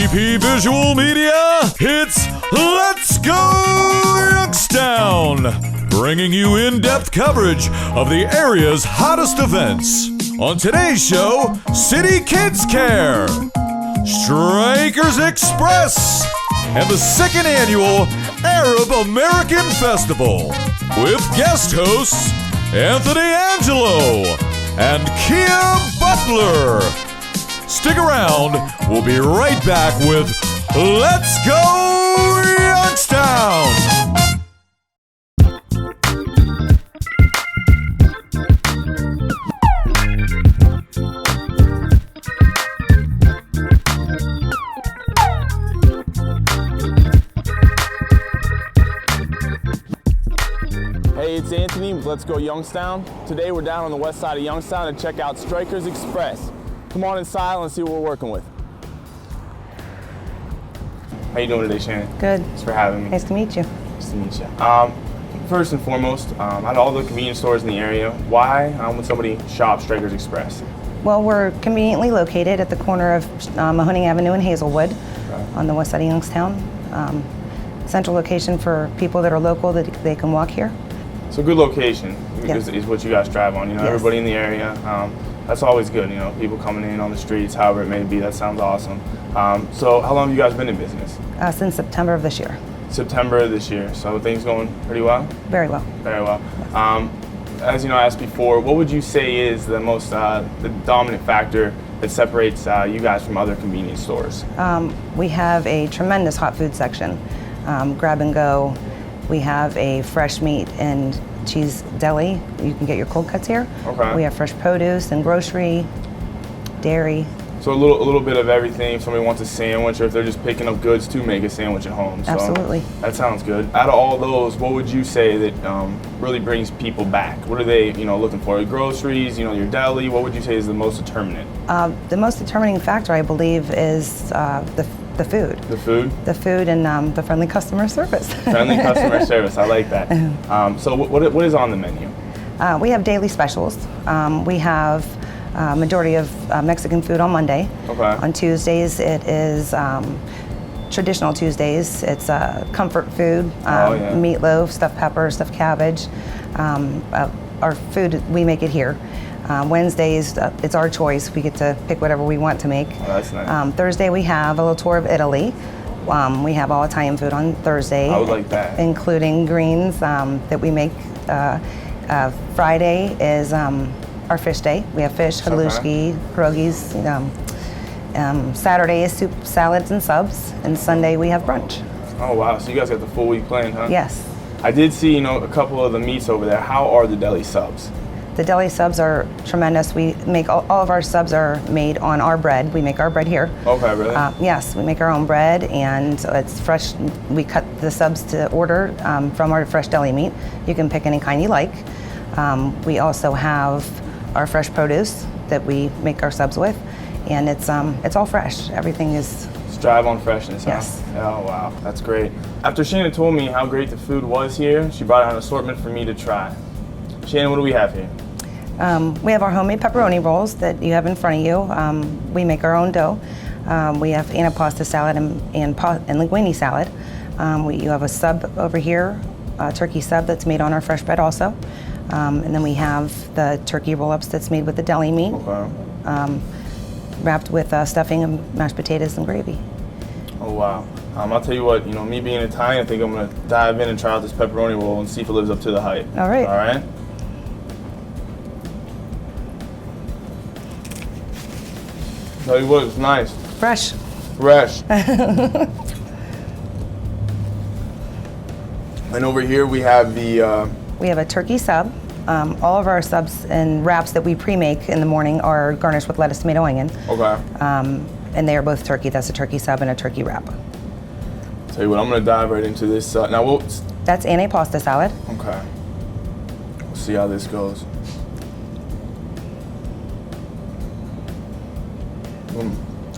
VP Visual Media, it's Let's Go Youngstown, bringing you in-depth coverage of the area's hottest events. On today's show, City Kids Care, Strikers Xpress, and the second annual Arab American Festival, with guest hosts Anthony Angelo and Kia Butler. Stick around, we'll be right back with Let's Go Youngstown! Hey, it's Anthony with Let's Go Youngstown. Today we're down on the west side of Youngstown to check out Strikers Xpress. Come on inside and see what we're working with. How you doing today, Shannon? Good. Thanks for having me. Nice to meet you. Nice to meet you. First and foremost, out of all the convenience stores in the area, why would somebody shop Strikers Xpress? Well, we're conveniently located at the corner of Mahoning Avenue and Hazelwood on the west side of Youngstown. Central location for people that are local that they can walk here. So good location Yes. is what you guys drive on. You know, Yes. everybody in the area. That's always good. You know, people coming in on the streets, however it may be. That sounds awesome. So how long have you guys been in business? Since September of this year. September of this year. So things going pretty well? Very well. Very well. As you know, I asked before, what would you say is the most the dominant factor that separates you guys from other convenience stores? We have a tremendous hot food section. Grab and go. We have a fresh meat and cheese deli. You can get your cold cuts here. Okay. We have fresh produce and grocery, dairy. So a little bit of everything. If somebody wants a sandwich, or if they're just picking up goods to make a sandwich at home. So Absolutely. That sounds good. Out of all those, what would you say that really brings people back? What are they, looking for? Groceries, your deli. What would you say is the most determinant? The most determining factor, I believe, is the food. The food? The food and the friendly customer service. Friendly customer service. I like that. So what is on the menu? We have daily specials. We have majority of Mexican food on Monday. Okay. On Tuesdays, it is traditional Tuesdays. It's comfort food, meatloaf, stuffed pepper, stuffed cabbage. Our food, we make it here. Wednesdays, it's our choice. We get to pick whatever we want to make. Oh, that's nice. Thursday, we have a little tour of Italy. We have all Italian food on Thursday. I would like that. Including greens that we make. Friday is our fish day. We have fish, halushki, pierogies. Saturday is soup, salads, and subs. And Sunday, we have brunch. Oh, wow. So you guys got the full week planned, huh? Yes. I did see, a couple of the meats over there. How are the deli subs? The deli subs are tremendous. We make all of our subs are made on our bread. We make our bread here. Okay, really? Yes, we make our own bread, and it's fresh. We cut the subs to order from our fresh deli meat. You can pick any kind you like. We also have our fresh produce that we make our subs with, and it's all fresh. Everything is. Strive on freshness, huh? Yes. Oh, wow. That's great. After Shannon told me how great the food was here, she brought out an assortment for me to try. Shannon, what do we have here? We have our homemade pepperoni rolls that you have in front of you. We make our own dough. We have antipasta salad and linguine salad. You have a sub over here, a turkey sub that's made on our fresh bread also. And then we have the turkey roll-ups that's made with the deli meat, wrapped with stuffing and mashed potatoes and gravy. Oh, wow. I'll tell you what, me being Italian, I think I'm going to dive in and try out this pepperoni roll and see if it lives up to the hype. All right. All right? Tell you what, it's nice. Fresh. Fresh. And over here we have the... We have a turkey sub. All of our subs and wraps that we pre-make in the morning are garnished with lettuce, tomato, onion. Okay. And they are both turkey. That's a turkey sub and a turkey wrap. Tell you what, I'm going to dive right into this. Now, That's antipasta salad. Okay. We'll see how this goes.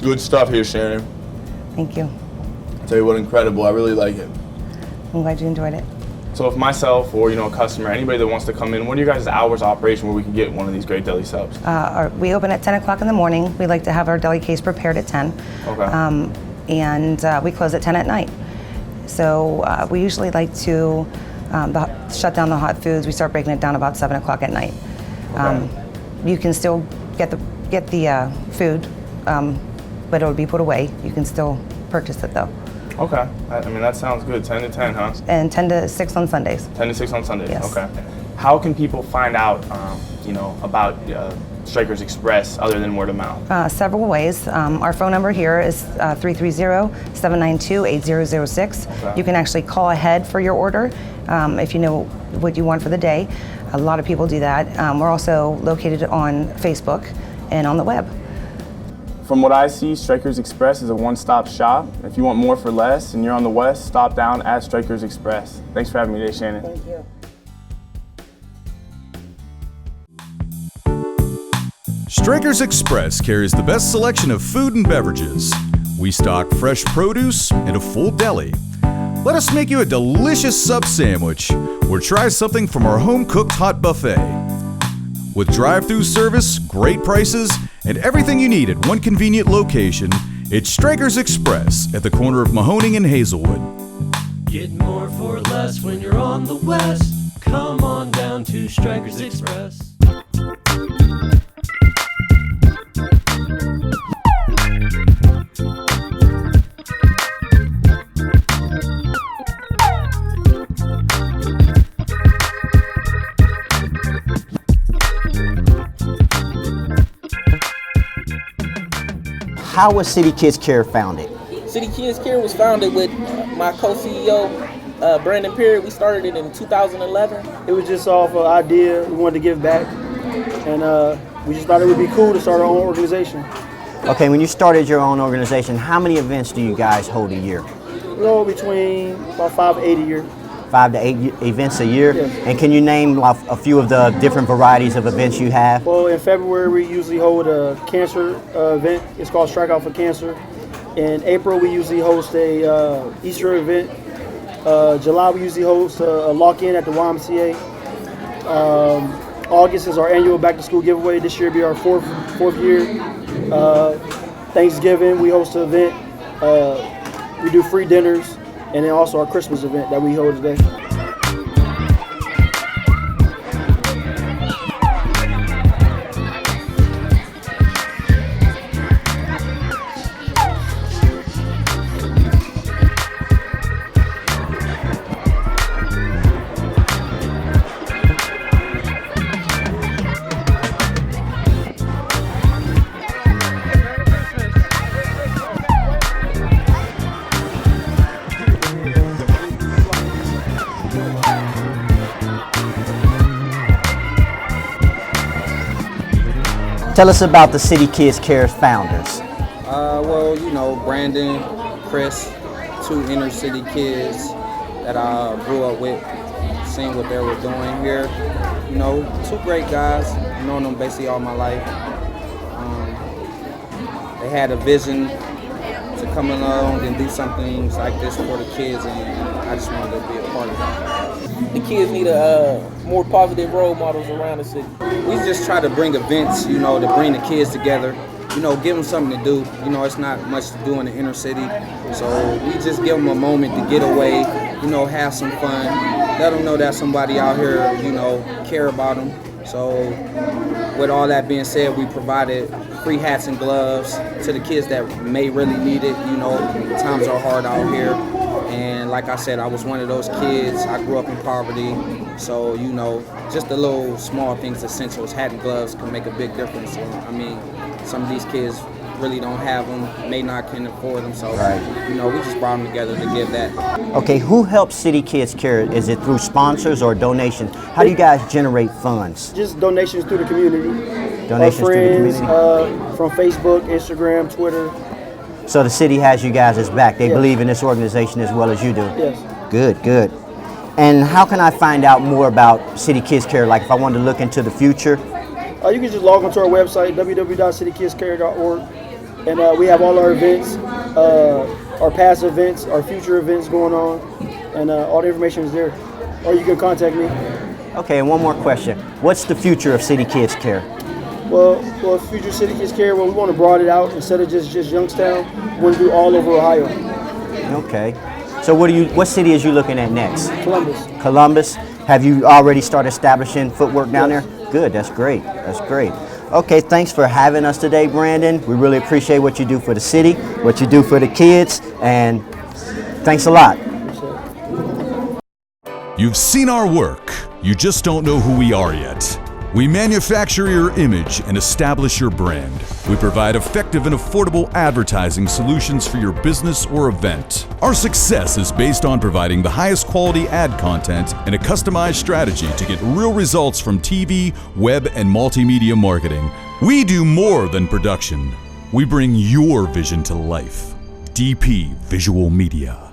Good stuff here, Shannon. Thank you. Tell you what, incredible. I really like it. I'm glad you enjoyed it. So if myself or a customer, anybody that wants to come in, what are your guys' hours of operation where we can get one of these great deli subs? We open at 10 o'clock in the morning. We like to have our deli case prepared at 10. Okay. and we close at 10 at night. So we usually like to shut down the hot foods. We start breaking it down about 7 o'clock at night. Okay. You can still get the food, but it will be put away. You can still purchase it though. Okay. I mean, that sounds good. 10 to 10, huh? And 10 to 6 on Sundays. 10 to 6 on Sundays. Yes. Okay. How can people find out, about Strikers Express other than word of mouth? Several ways. Our phone number here is 330-792-8006. Okay. You can actually call ahead for your order if you know what you want for the day. A lot of people do that. We're also located on Facebook and on the web. From what I see, Strikers Express is a one-stop shop. If you want more for less and you're on the West, stop down at Strikers Express. Thanks for having me today, Shannon. Thank you. Strikers Express carries the best selection of food and beverages. We stock fresh produce and a full deli. Let us make you a delicious sub sandwich or try something from our home-cooked hot buffet. With drive-through service, great prices, and everything you need at one convenient location, it's Strikers Express at the corner of Mahoning and Hazelwood. Get more for less when you're on the West. Come on down to Strikers Express. How was City Kids Care founded? City Kids Care was founded with my co-CEO, Brandon Perry. We started it in 2011. It was just off an idea. We wanted to give back, and we just thought it would be cool to start our own organization. Okay, when you started your own organization, how many events do you guys hold a year? Between about 5 to 8 a year. 5 to 8 events a year? Yes. And can you name a few of the different varieties of events you have? Well, in February we usually hold a cancer event. It's called Strike Out for Cancer. In April we usually host a Easter event. July we usually host a lock-in at the YMCA. August is our annual back-to-school giveaway. This year will be our fourth year. Thanksgiving we host an event. We do free dinners. And then also our Christmas event that we hold today. Tell us about the City Kids Care founders. Brandon, Chris, two inner city kids that I grew up with, seeing what they were doing here. Two great guys, known them basically all my life. They had a vision to come along and do something like this for the kids, and I just wanted to be a part of that. The kids need more positive role models around the city. We just try to bring events, to bring the kids together. Give them something to do. It's not much to do in the inner city. So we just give them a moment to get away, have some fun. Let them know that somebody out here, care about them. So with all that being said, we provided free hats and gloves to the kids that may really need it. Times are hard out here. And like I said, I was one of those kids. I grew up in poverty. So, just the little small things, essentials, hat and gloves can make a big difference. Some of these kids really don't have them, may not can afford them. So, we just brought them together to give that. Okay, who helps City Kids Care? Is it through sponsors or donations? How do you guys generate funds? Just donations through the community. Donations Our friends, through the community? From Facebook, Instagram, Twitter. So the city has you guys' back. They believe in this organization as well as you do. Yes. Good, good. And how can I find out more about City Kids Care? Like if I wanted to look into the future? You can just log onto our website, www.citykidscare.org. And we have all our events, our past events, our future events going on. And all the information is there. Or you can contact me. Okay, and one more question. What's the future of City Kids Care? Well, Future City Kids Care, well, we want to broaden it out instead of just Youngstown. We want to do all over Ohio. Okay. So what city is you looking at next? Columbus. Columbus. Have you already started establishing footwork down Yes. there? Good. That's great. That's great. Okay. Thanks for having us today, Brandon. We really appreciate what you do for the city, what you do for the kids, and thanks a lot. You've seen our work, you just don't know who we are yet. We manufacture your image and establish your brand. We provide effective and affordable advertising solutions for your business or event. Our success is based on providing the highest quality ad content and a customized strategy to get real results from TV, web, and multimedia marketing. We do more than production. We bring your vision to life. DP Visual Media.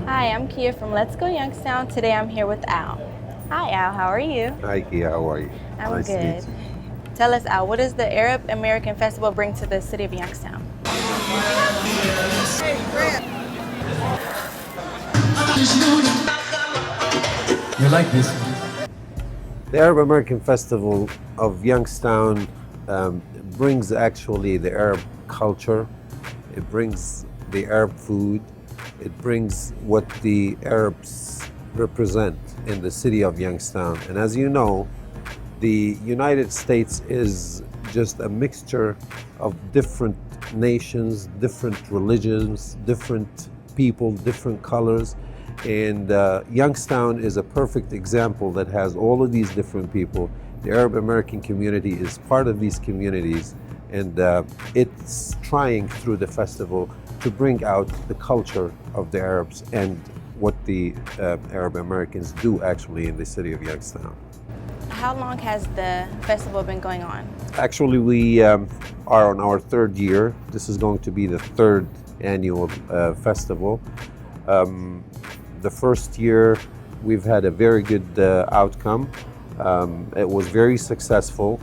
Hi, I'm Kia from Let's Go Youngstown. Today I'm here with Al. Hi Al, how are you? Hi, Kia. How are you? I'm Nice to good. meet you. Tell us, Al, what does the Arab American Festival bring to the city of Youngstown? You like this? The Arab American Festival of Youngstown brings actually the Arab culture. It brings the Arab food. It brings what the Arabs represent in the city of Youngstown. And as you know, the United States is just a mixture of different nations, different religions, different people, different colors. And Youngstown is a perfect example that has all of these different people. The Arab American community is part of these communities, and it's trying through the festival to bring out the culture of the Arabs and what the Arab Americans do actually in the city of Youngstown. How long has the festival been going on? Actually, we are on our third year. This is going to be the third annual festival. The first year, we've had a very good outcome. It was very successful.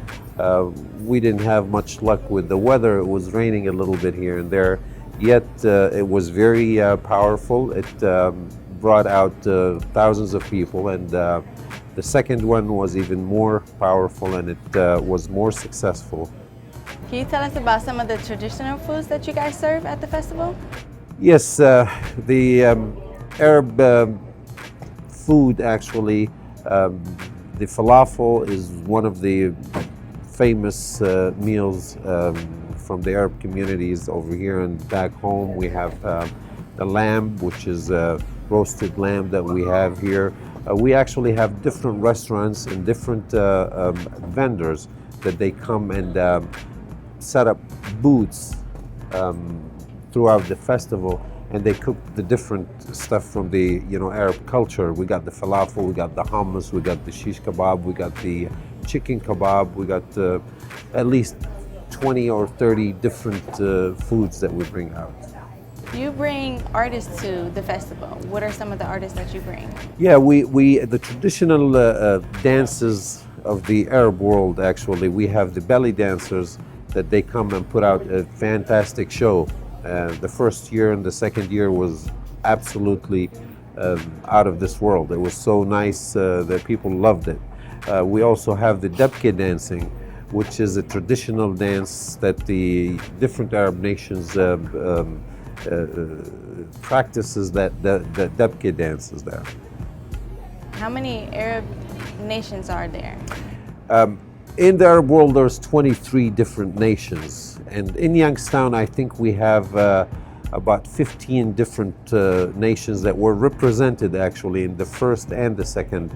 We didn't have much luck with the weather. It was raining a little bit here and there, yet it was very powerful. It brought out thousands of people, and the second one was even more powerful, and it was more successful. Can you tell us about some of the traditional foods that you guys serve at the festival? Yes, the Arab food actually, the falafel is one of the famous meals from the Arab communities over here, and back home we have the lamb, which is roasted lamb that we have here. We actually have different restaurants and different vendors that they come and set up booths throughout the festival, and they cook the different stuff from the Arab culture. We got the falafel, we got the hummus, we got the shish kebab, we got the chicken kebab, we got at least 20 or 30 different foods that we bring out. You bring artists to the festival. What are some of the artists that you bring? Yeah, we the traditional dances of the Arab world, actually, we have the belly dancers that they come and put out a fantastic show. The first year and the second year was absolutely out of this world. It was so nice that people loved it. We also have the debke dancing, which is a traditional dance that the different Arab nations practices, that debke dances there. How many Arab nations are there? In the Arab world, there's 23 different nations, and in Youngstown, I think we have about 15 different nations that were represented actually in the first and the second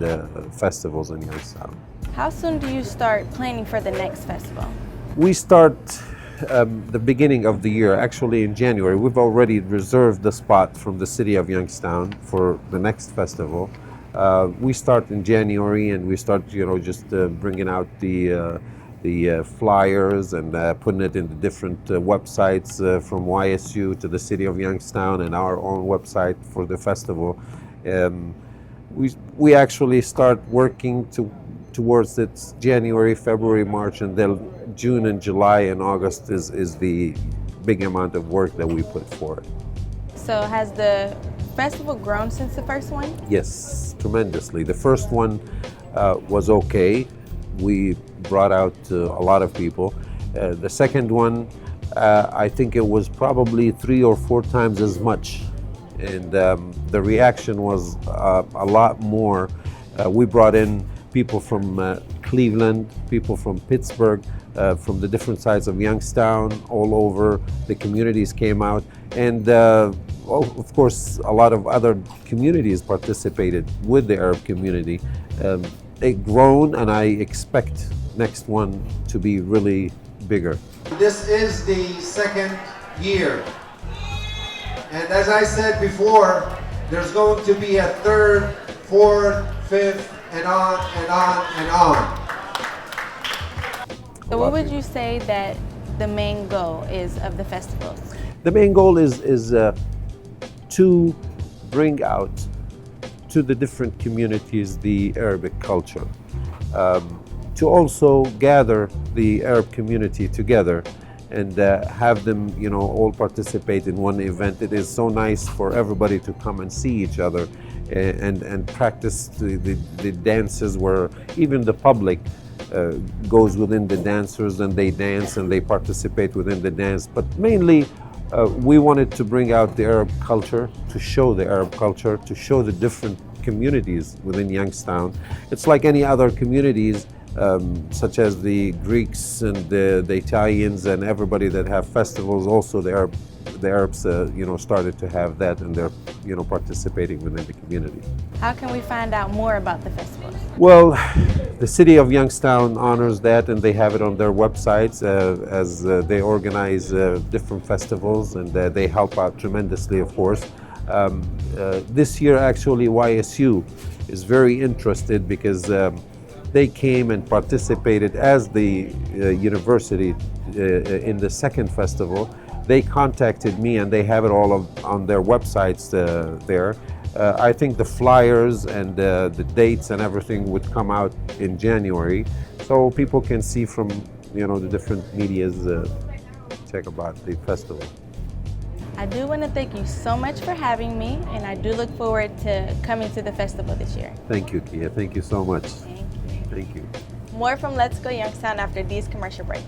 festivals in Youngstown. How soon do you start planning for the next festival? We start the beginning of the year, actually in January. We've already reserved the spot from the city of Youngstown for the next festival. We start in January, and we start, just bringing out the flyers and putting it in the different websites from YSU to the city of Youngstown and our own website for the festival. We actually start working towards it January, February, March, and then June and July and August is the big amount of work that we put forward. So has the festival grown since the first one? Yes, tremendously. The first one was okay. We brought out a lot of people. The second one, I think it was probably 3 or 4 times as much. And the reaction was a lot more. We brought in people from Cleveland, people from Pittsburgh, from the different sides of Youngstown, all over. The communities came out. And of course, a lot of other communities participated with the Arab community. It grown, and I expect next one to be really bigger. This is the second year. And as I said before, there's going to be a third, fourth, fifth, and on and on and on. So what would you say that the main goal is of the festival? The main goal is to bring out to the different communities the Arabic culture, to also gather the Arab community together and have them, all participate in one event. It is so nice for everybody to come and see each other and practice the dances, where even the public goes within the dancers and they dance and they participate within the dance. But mainly, we wanted to bring out the Arab culture, to show the Arab culture, to show the different communities within Youngstown. It's like any other communities, such as the Greeks and the Italians and everybody that have festivals. Also, the Arabs, started to have that, and they're, participating within the community. How can we find out more about the festival? Well, the city of Youngstown honors that, and they have it on their websites as they organize different festivals, and they help out tremendously, of course. This year, actually, YSU is very interested because they came and participated as the university in the second festival. They contacted me, and they have it all on their websites there. I think the flyers and the dates and everything would come out in January, so people can see from the different medias, check about the festival. I do want to thank you so much for having me, and I do look forward to coming to the festival this year. Thank you, Kia. Thank you so much. Thank you. More from Let's Go Youngstown after these commercial breaks.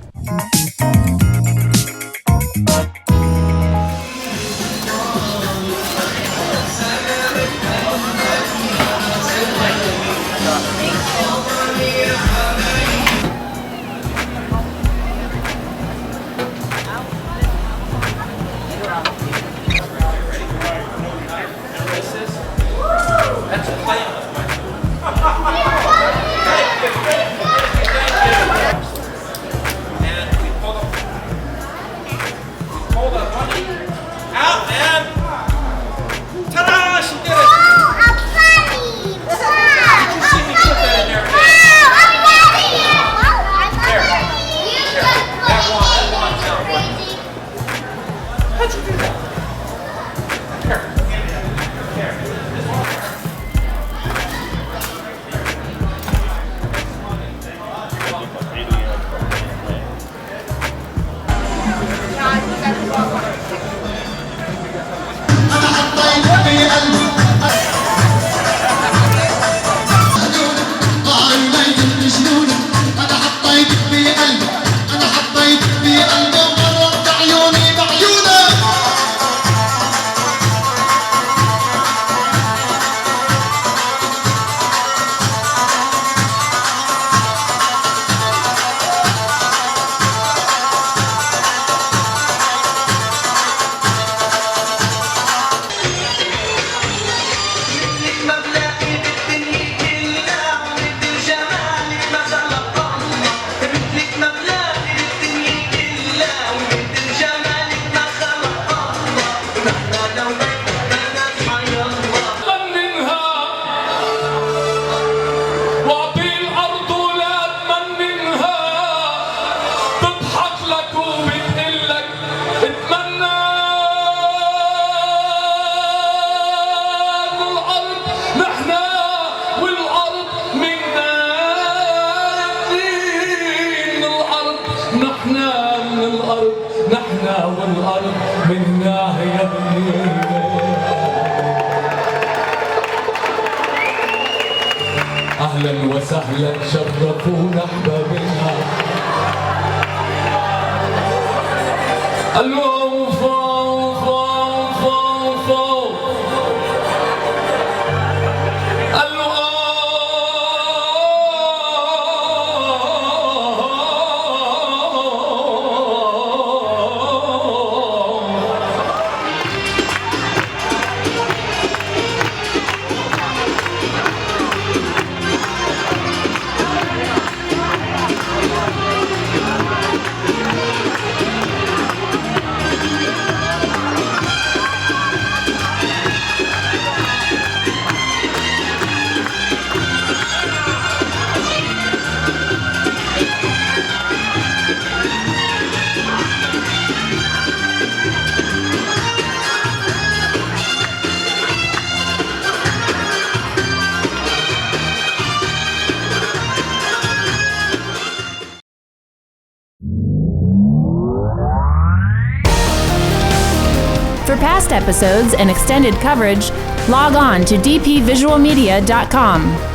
الأرض نحنا والأرض منا يا ابني. أهلا وسهلا شرفونا أحبابنا. اللهم فوق فوق فوق فوق. For past episodes and extended coverage, log on to dpvisualmedia.com.